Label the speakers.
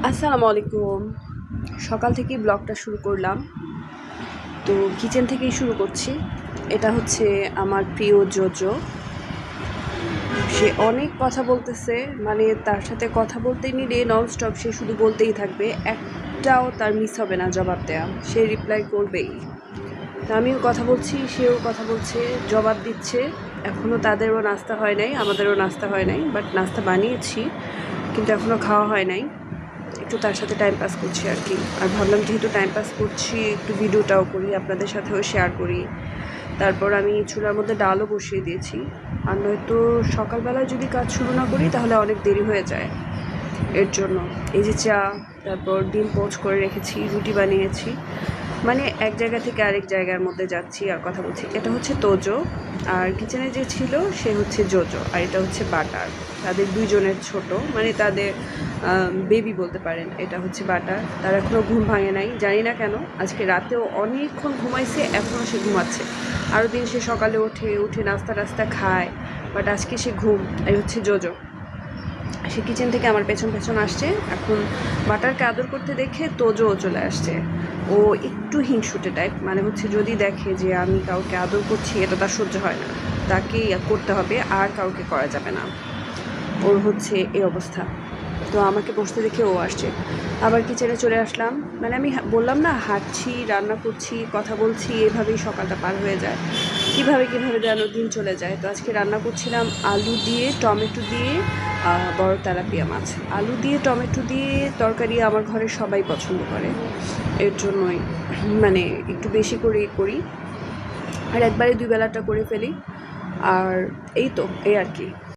Speaker 1: আসসালামু আলাইকুম। সকাল থেকেই ব্লগটা শুরু করলাম। তো কিচেন থেকেই শুরু করছি। এটা হচ্ছে আমার প্রিয় জোজো। সে অনেক কথা বলতেছে, মানে তার সাথে কথা বলতে নিলে ননস্টপ সে শুধু বলতেই থাকবে, একটাও তার মিস হবে না জবাব দেওয়া, সে রিপ্লাই করবেই। তো আমিও কথা বলছি, সেও কথা বলছে, জবাব দিচ্ছে। এখনও তাদেরও নাস্তা হয় নাই, আমাদেরও নাস্তা হয় নাই, বাট নাস্তা বানিয়েছি কিন্তু এখনও খাওয়া হয় নাই। একটু তার সাথে টাইম পাস করছি আর কি। আর ভাবলাম যেহেতু টাইম পাস করছি একটু ভিডিওটাও করি, আপনাদের সাথেও শেয়ার করি। তারপর আমি চুলার মধ্যে ডালও বসিয়ে দিয়েছি, আর নয়তো সকালবেলায় যদি কাজ শুরু না করি তাহলে অনেক দেরি হয়ে যায়। এর জন্য এই যে চা, তারপর ডিম পোচ করে রেখেছি, রুটি বানিয়েছি, মানে এক জায়গা থেকে আরেক জায়গার মধ্যে যাচ্ছি আর কথা বলছি। এটা হচ্ছে তোজো, আর কিচেনে যে ছিল সে হচ্ছে জোজো, আর এটা হচ্ছে বাটার। তাদের দুইজনের ছোট, মানে তাদের বেবি বলতে পারেন। এটা হচ্ছে বাটার, তার এখনও ঘুম ভাঙে নাই, জানি না কেন। আজকে রাতেও অনেকক্ষণ ঘুমাইছে, এখনও সে ঘুমাচ্ছে। আরও দিন সে সকালে উঠে নাস্তা টাস্তা খায়, বাট আজকে সে ঘুম। এই হচ্ছে জোজো, সে কিচেন থেকে আমার পেছন পেছন আসছে। এখন বাটারকে আদর করতে দেখে তোজোও চলে আসছে। ও একটু হিংসুটে টাইপ, মানে হচ্ছে যদি দেখে যে আমি কাউকে আদর করছি এটা তার সহ্য হয় না, তাকেই করতে হবে, আর কাউকে করা যাবে না। ওর হচ্ছে এই অবস্থা। তো আমাকে বসতে দেখে ও আসছে। আবার কিচেনে চলে আসলাম, মানে আমি বললাম না, হাঁটছি, রান্না করছি, কথা বলছি, এভাবেই সকালটা পার হয়ে যায়। কীভাবে যেন দিন চলে যায়। তো আজকে রান্না করছিলাম আলু দিয়ে, টমেটো দিয়ে বড় তেলাপিয়া মাছ। আলু দিয়ে টমেটো দিয়ে তরকারি আমার ঘরে সবাই পছন্দ করে, এর জন্যই মানে একটু বেশি করেই করি, আর একবারে দুই বেলাটা করে ফেলি। আর এই তো, এই আর কি।